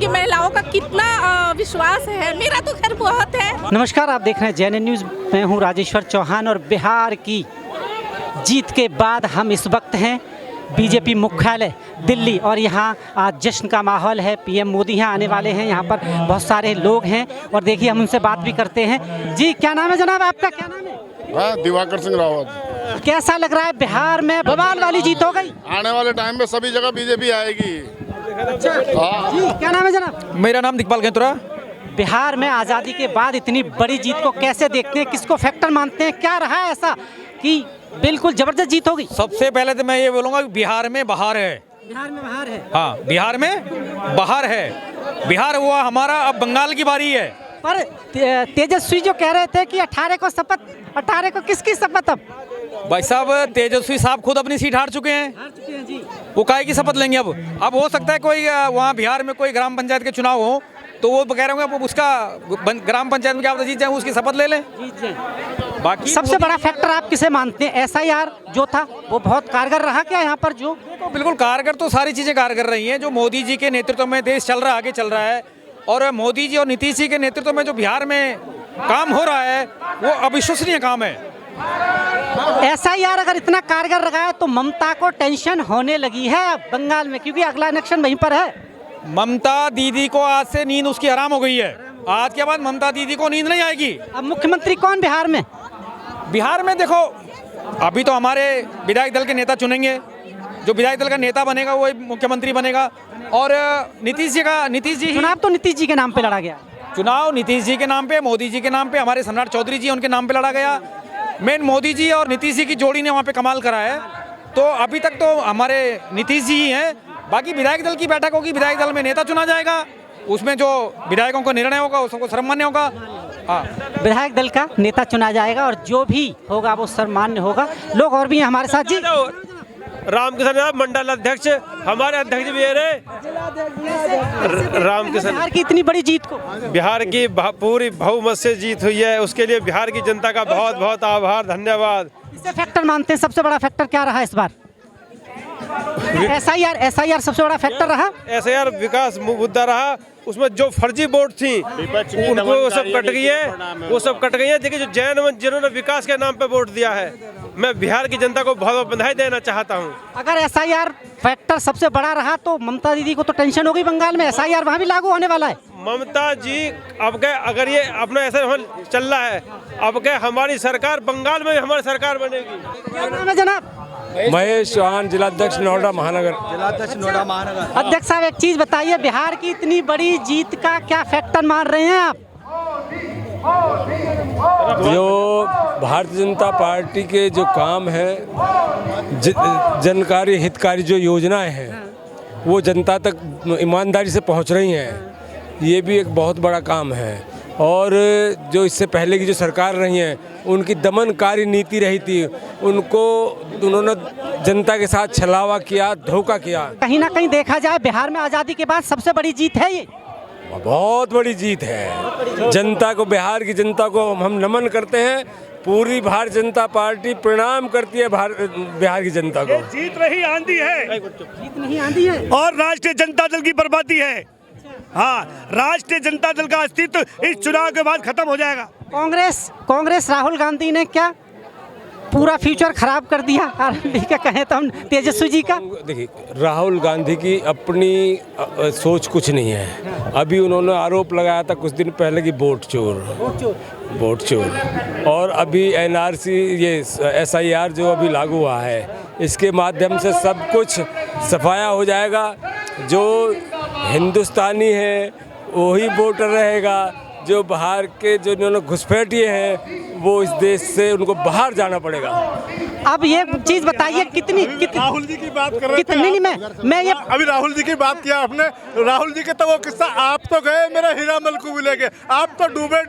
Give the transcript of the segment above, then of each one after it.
कि महिलाओं का कितना विश्वास है। मेरा तो खैर बहुत है। नमस्कार, आप देख रहे हैं JNN न्यूज़। मैं हूं राजेश्वर चौहान और बिहार की जीत के बाद हम इस वक्त हैं बीजेपी मुख्यालय दिल्ली और यहाँ आज जश्न का माहौल है। PM मोदी यहाँ आने वाले हैं। यहाँ पर बहुत सारे लोग हैं और देखिए हम उनसे बात भी करते हैं। जी, क्या नाम है जनाब आपका? क्या नाम है? दिवाकर सिंह रावत। कैसा लग रहा है? बिहार में बवाल वाली जीत हो गई। आने वाले टाइम में सभी जगह बीजेपी आएगी। जी, क्या नाम है जनाब? मेरा नाम दिखपाल गेंतुरा। बिहार में आज़ादी के बाद इतनी बड़ी जीत को कैसे देखते हैं? किसको फैक्टर मानते हैं? क्या रहा है ऐसा कि बिल्कुल जबरदस्त जीत होगी? सबसे पहले तो मैं ये बोलूँगा कि बिहार में बहार है। बिहार में बहार है। हाँ, बिहार में बहार है। बिहार हुआ हमारा, अब बंगाल की बारी है। पर तेजस्वी जो कह रहे थे कि 18 को शपथ, 18 को किसकी शपथ? अब भाई साहब, तेजस्वी साहब खुद अपनी सीट हार चुके हैं। जी। वो काहे की शपथ लेंगे? अब हो सकता है कोई वहाँ बिहार में कोई ग्राम पंचायत के चुनाव हो तो वो कह रहे होंगे उसका ग्राम पंचायत में क्या पता जीत जाए, उसकी शपथ ले लें। बाकी सबसे बड़ा फैक्टर आप किसे मानते हैं? SIR जो था वो बहुत कारगर रहा क्या यहाँ पर? जो तो बिल्कुल कारगर, तो सारी चीज़ें कारगर रही हैं। जो मोदी जी के नेतृत्व में देश चल रहा है, आगे चल रहा है, और मोदी जी और नीतीश जी के नेतृत्व में जो बिहार में काम हो रहा है वो अविश्वसनीय काम है। SIR अगर इतना कारगर रहा है तो ममता को टेंशन होने लगी है बंगाल में, क्योंकि अगला इलेक्शन वहीं पर है। ममता दीदी को आज से नींद उसकी हराम हो गई है। आज के बाद ममता दीदी को नींद नहीं आएगी। अब मुख्यमंत्री कौन बिहार में? बिहार में देखो, अभी तो हमारे विधायक दल के नेता चुनेंगे। जो विधायक दल का नेता बनेगा वो मुख्यमंत्री बनेगा। और नीतीश जी चुनाव तो नीतीश जी के नाम पे लड़ा गया। चुनाव नीतीश जी के नाम पे, मोदी जी के नाम पे, हमारे सम्राट चौधरी जी उनके नाम पे लड़ा गया। मेन मोदी जी और नीतीश जी की जोड़ी ने वहाँ पे कमाल करा है। तो अभी तक तो हमारे नीतीश जी ही हैं। बाकी विधायक दल की बैठक होगी, विधायक दल में नेता चुना जाएगा। उसमें जो विधायकों का निर्णय होगा उसको सर्वमान्य होगा। हाँ, विधायक दल का नेता चुना जाएगा और जो भी होगा वो सर्वमान्य होगा। लोग और भी हैं हमारे साथ। जी, रामकिशन यादव मंडल अध्यक्ष, हमारे अध्यक्ष भी है रामकिशन। बिहार की इतनी बड़ी जीत को, बिहार की पूरी बहुमत से जीत हुई है, उसके लिए बिहार की जनता का बहुत बहुत आभार, धन्यवाद। इससे फैक्टर मानते हैं सबसे बड़ा फैक्टर क्या रहा इस बार? SIR सबसे बड़ा फैक्टर रहा। SIR विकास मुद्दा रहा। उसमें जो फर्जी वोट थी उनको वो सब कट गई है, वो सब कट गई है। देखिए, जो जैन जिन्होंने विकास के नाम पे वोट दिया है, मैं बिहार की जनता को बहुत बधाई देना चाहता हूँ। अगर SIR फैक्टर सबसे बड़ा रहा तो ममता दीदी को तो टेंशन होगी बंगाल में। SIR वहाँ भी लागू होने वाला है। ममता जी अब क्या, अगर ये अपना ऐसा चल रहा है, अब क्या हमारी सरकार बंगाल में हमारी सरकार बनेगी। क्या नाम है जनाब? महेश चौहान, जिलाध्यक्ष नोएडा महानगर। अध्यक्ष साहब, एक चीज बताइए, बिहार की इतनी बड़ी जीत का क्या फैक्टर मान रहे हैं आप? जो भारतीय जनता पार्टी के जो काम है, जनकारी हितकारी जो योजनाएं हैं वो जनता तक ईमानदारी से पहुंच रही हैं, ये भी एक बहुत बड़ा काम है। और जो इससे पहले की जो सरकार रही हैं उनकी दमनकारी नीति रही थी, उन्होंने जनता के साथ छलावा किया, धोखा किया। कहीं ना कहीं देखा जाए बिहार में आज़ादी के बाद सबसे बड़ी जीत है ये। बहुत बड़ी जीत है। जनता को, बिहार की जनता को हम नमन करते हैं। पूरी भारतीय जनता पार्टी प्रणाम करती है बिहार की जनता को। जीत नहीं आंधी है, जीत नहीं आंधी है और राष्ट्रीय जनता दल की बर्बादी है। हाँ, राष्ट्रीय जनता दल का अस्तित्व इस चुनाव के बाद खत्म हो जाएगा। कांग्रेस राहुल गांधी ने क्या पूरा फ्यूचर खराब कर दिया आरएलडी का, कहें तो हम तेजस्वी जी का। देखिए, राहुल गांधी की अपनी सोच कुछ नहीं है। अभी उन्होंने आरोप लगाया था कुछ दिन पहले कि वोट चोर। और अभी NRC, ये SIR जो अभी लागू हुआ है, इसके माध्यम से सब कुछ सफाया हो जाएगा। जो हिंदुस्तानी है वही वोटर रहेगा। जो बाहर के जो इन्होंने घुसपैठिए हैं वो इस देश से उनको बाहर जाना पड़ेगा। अब ये चीज बताइए कितनी राहुल जी की बात कर रहे थे। कितनी मैं ये अभी राहुल जी की बात किया आपने। राहुल जी के तो वो किस्सा, आप तो गए मेरा हीरामल को भी लेके, आप तो डूबे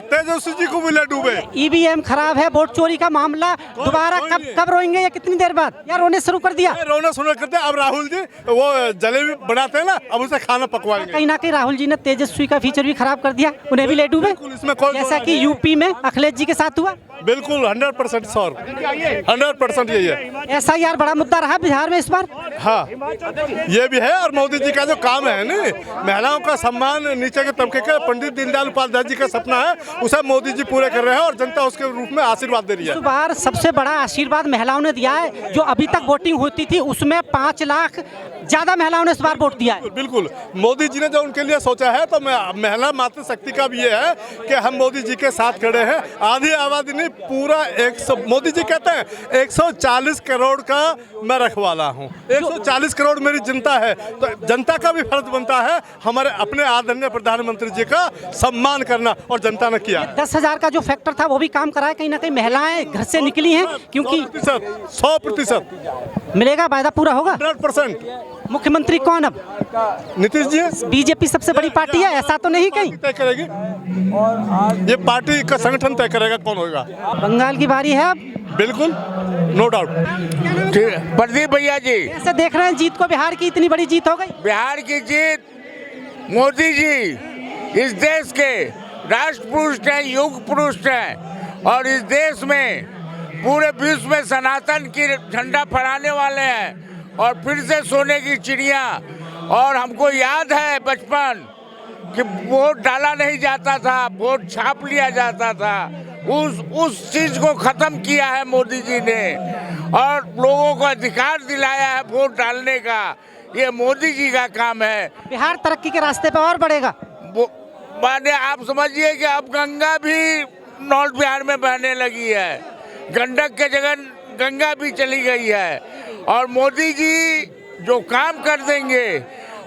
तेजस्वी जी को भी ले डूबे। EVM खराब है, वोट चोरी का मामला दोबारा कब रोएंगे या कितनी देर बाद? यार रोने शुरू कर दिया। रोना शुरू करते। अब राहुल जी वो जलेबी बनाते हैं ना, अब उसे खाना पकवाएंगे। कहीं ना कहीं राहुल जी ने तेजस्वी का फीचर भी खराब कर दिया, उन्हें भी ले डूबे, जैसा कि यूपी में अखिलेश जी के साथ हुआ। बिल्कुल 100% श्योर, 100% यही है। SIR बड़ा मुद्दा रहा बिहार में इस बार। हाँ, ये भी है। और मोदी जी का जो काम है ना, महिलाओं का सम्मान, नीचे के तबके के, पंडित दीनदयाल उपाध्याय जी का सपना है, उसे मोदी जी पूरे कर रहे हैं और जनता उसके रूप में आशीर्वाद दे रही है। इस बार सबसे बड़ा आशीर्वाद महिलाओं ने दिया है। जो अभी तक वोटिंग होती थी उसमें 5 लाख ज्यादा महिलाओं ने इस बार वोट दिया है। बिल्कुल, मोदी जी ने जो उनके लिए सोचा है, तो महिला मातृशक्ति का भी ये है कि हम मोदी जी के साथ खड़े हैं। आधी आबादी नहीं, पूरा 100, मोदी जी कहते हैं 140 करोड़ का मैं रखवाला हूँ। 140 करोड़ मेरी जनता है, तो जनता का भी फर्ज बनता है हमारे अपने आदरणीय प्रधानमंत्री जी का सम्मान करना, और जनता ने किया। 10,000 का जो फैक्टर था वो भी काम करा है। कहीं ना कहीं महिलाएं घर से निकली हैं, क्योंकि 100% मिलेगा, वायदा पूरा होगा। 100%। मुख्यमंत्री कौन अब? नीतीश जी। बीजेपी सबसे बड़ी पार्टी है, ऐसा तो नहीं कहीं? तय करेगी, ये पार्टी का संगठन तय करेगा कौन होगा। बंगाल की बारी है अब। बिल्कुल, नो डाउट। प्रदीप भैया जी, कैसे देख रहे हैं जीत को? बिहार की इतनी बड़ी जीत हो गई। बिहार की जीत, मोदी जी इस देश के राष्ट्र पुरुष हैं, युग पुरुष हैं, और इस देश में पूरे विश्व में सनातन की झंडा फहराने वाले हैं, और फिर से सोने की चिड़िया। और हमको याद है बचपन कि वोट डाला नहीं जाता था, वोट छाप लिया जाता था। उस चीज को खत्म किया है मोदी जी ने, और लोगों को अधिकार दिलाया है वोट डालने का। ये मोदी जी का काम है। बिहार तरक्की के रास्ते पे और बढ़ेगा। माने आप समझिए कि अब गंगा भी नॉर्थ बिहार में बहने लगी है, गंडक के जगह गंगा भी चली गई है, और मोदी जी जो काम कर देंगे,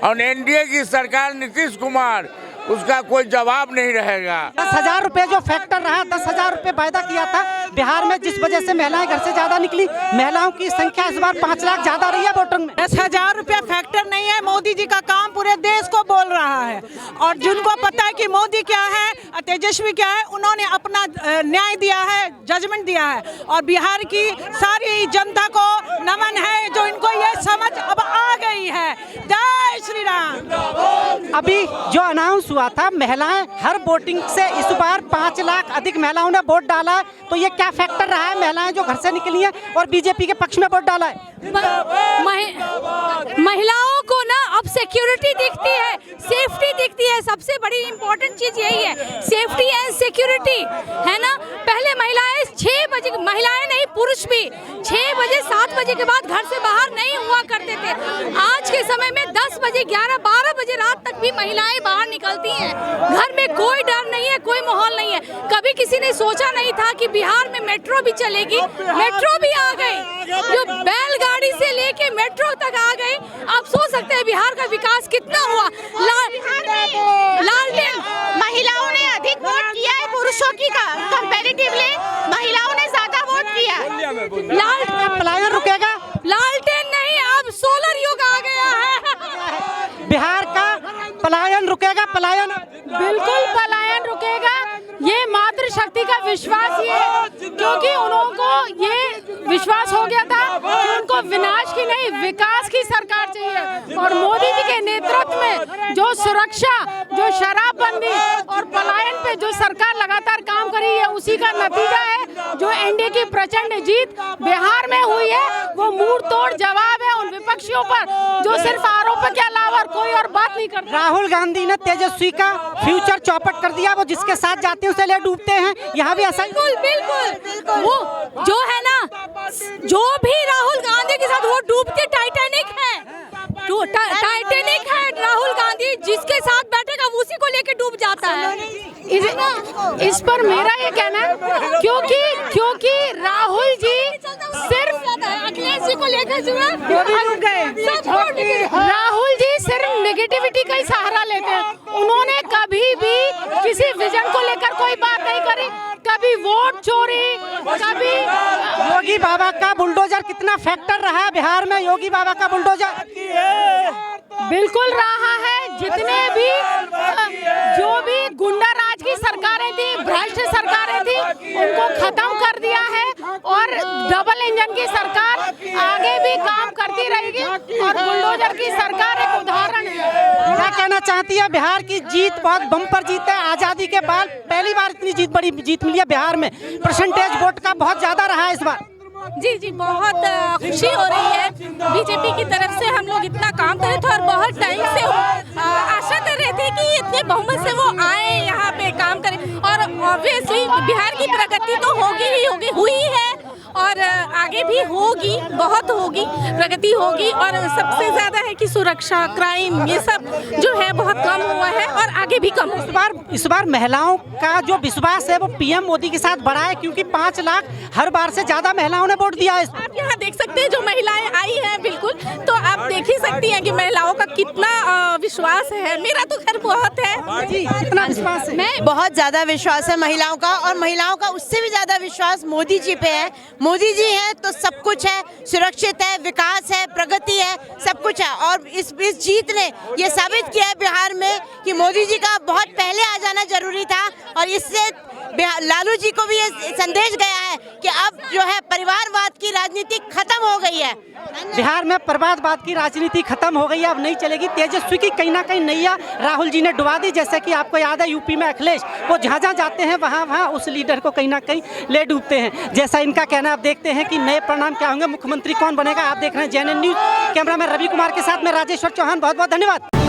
और एनडीए की सरकार नीतीश कुमार, उसका कोई जवाब नहीं रहेगा। 10,000 रुपए जो फैक्टर रहा, 10,000 रुपए वायदा किया था बिहार में, जिस वजह से महिलाएं घर से ज्यादा निकली। महिलाओं की संख्या इस बार 5 लाख ज्यादा रही है वोटिंग में। 10,000 रुपया फैक्टर नहीं है। मोदी जी का काम पूरे देश को बोल रहा है, और जिनको पता है कि मोदी क्या है, तेजस्वी क्या है, उन्होंने अपना न्याय दिया है, जजमेंट दिया है, और बिहार की सारी जनता को नमन है, जो इनको ये समझ अब आ गई है। जय श्री राम। अभी जो अनाउंस हुआ था, महिलाएं हर वोटिंग से इस बार 5 लाख अधिक महिलाओं ने वोट डाला है, तो ये क्या फैक्टर रहा है? महिलाएं जो घर से निकली हैं और बीजेपी के पक्ष में वोट डाला है। महिलाओं को ना अब सिक्योरिटी दिखती है, सेफ्टी दिखती है। सबसे बड़ी इम्पोर्टेंट चीज यही है, सेफ्टी एंड सिक्योरिटी, है ना। पहले महिलाएं 6 बजे, महिलाएं नहीं पुरुष भी 6 बजे 7 बजे के बाद घर से बाहर नहीं हुआ करते थे। आज के समय में 10 बजे 11 12 बजे रात तक भी महिलाएं बाहर निकलती हैं। घर में कोई डर नहीं है, कोई माहौल नहीं है। कभी किसी ने सोचा नहीं था कि बिहार में मेट्रो भी चलेगी। मेट्रो भी आ गई, जो बैलगाड़ी से लेके मेट्रो तक आ गई। आप सोच सकते हैं बिहार का विकास कितना हुआ। लालटेन महिलाओं ने अधिक वोट किया है पुरुषों की कंपैरेटिवली, महिलाओं ने ज्यादा वोट किया है। लाल पलायन रुकेगा? लालटेन नहीं, अब सोलर युग आ गया है। बिहार का पलायन रुकेगा? पलायन बिल्कुल पलायन रुकेगा। ये मातृशक्ति का विश्वास ही है, क्योंकि उनको ये विश्वास हो गया था कि उनको विनाश की नहीं, विकास की सरकार चाहिए। और मोदी जी के नेतृत्व में जो सुरक्षा, जो शराबबंदी और पलायन पे जो सरकार लगातार काम करी है, उसी का नतीजा है जो एनडीए की प्रचंड जीत बिहार में हुई है। वो मुंह तोड़ जवाब है उन विपक्षियों पर जो सिर्फ आरोप के अलावा और कोई और बात नहीं करते। राहुल गांधी ने तेजस्वी का फ्यूचर चौपट कर दिया। वो जिसके साथ जाते हैं उसे ले डूबते हैं। यहाँ भी ऐसा ही। बिल्कुल वो जो है ना, जो भी राहुल गांधी के साथ, वो डूबते टाइटैनिक है, टाइटैनिक है। राहुल गांधी जिसके साथ बैठेगा उसी को लेके डूब जाता है। इस पर मेरा ये कहना है, क्योंकि राहुल जी सिर्फ अखिलेश जी को लेकर राहुल जी सिर्फ नेगेटिविटी का ही सहारा लेते हैं। उन्होंने कभी भी किसी विजन को लेकर कोई बात नहीं करी, कभी वोट चोरी, कभी योगी बाबा का बुलडोजर कितना फैक्टर रहा है बिहार में? योगी बाबा का बुलडोजर बिल्कुल रहा है। जितने भी जो भी गुंडा राज की सरकारें थी, भ्रष्ट सरकारें थी, उनको खत्म कर दिया है, और डबल इंजन की सरकार आगे भी काम करती रहेगी, और बुलडोजर की सरकार एक उदाहरण है। क्या कहना चाहती है? बिहार की जीत बहुत बम्पर जीत है, आजादी के बाद पहली बार इतनी बड़ी जीत मिली है बिहार में। परसेंटेज वोट का बहुत ज़्यादा रहा है इस बार। जी जी, बहुत खुशी हो रही है। बीजेपी की तरफ से हम लोग इतना काम कर रहे थे और बहुत टाइम से आशा कर रहे थे कि इतने बहुमत से वो आए यहाँ पे काम करें, और ऑब्वियसली बिहार की प्रगति तो होगी ही होगी, हुई है और आगे भी होगी, बहुत होगी, प्रगति होगी। और सबसे ज़्यादा है कि सुरक्षा, क्राइम, ये सब जो है बहुत कम हुआ है और आगे भी कम होगा। इस बार महिलाओं का जो विश्वास है वो पीएम मोदी के साथ बढ़ा है, क्योंकि 5 लाख हर बार से ज़्यादा महिलाओं ने वोट दिया है। आप यहाँ देख सकते हैं जो महिलाएं आई हैं, बिल्कुल, तो आप देख ही सकती हैं कि महिलाओं का कितना विश्वास है। मेरा तो खैर बहुत है जी, कितना विश्वास है? मैं बहुत ज़्यादा विश्वास है महिलाओं का, और महिलाओं का उससे भी ज़्यादा विश्वास मोदी जी पे है। मोदी जी हैं तो सब कुछ है, सुरक्षित है, विकास है, प्रगति है, सब कुछ है। और इस जीत ने ये साबित किया है बिहार में कि मोदी जी का बहुत पहले आ जाना जरूरी था, और इससे लालू जी को भी ये संदेश गया है कि अब जो है परिवारवाद की राजनीति खत्म हो गई है। बिहार में परिवारवाद की राजनीति खत्म हो गई है, अब नहीं चलेगी। तेजस्वी की कहीं ना कहीं नैया राहुल जी ने डुबा दी। जैसे कि आपको याद है यूपी में अखिलेश, वो जहाँ जहाँ जाते हैं वहाँ उस लीडर को कहीं ना कहीं ले डूबते हैं। जैसा इनका कहना, आप देखते हैं कि नए परिणाम क्या होंगे, मुख्यमंत्री कौन बनेगा। आप देख रहे हैं JNN न्यूज़, कैमरा में रवि कुमार के साथ में राजेश्वर चौहान। बहुत बहुत धन्यवाद।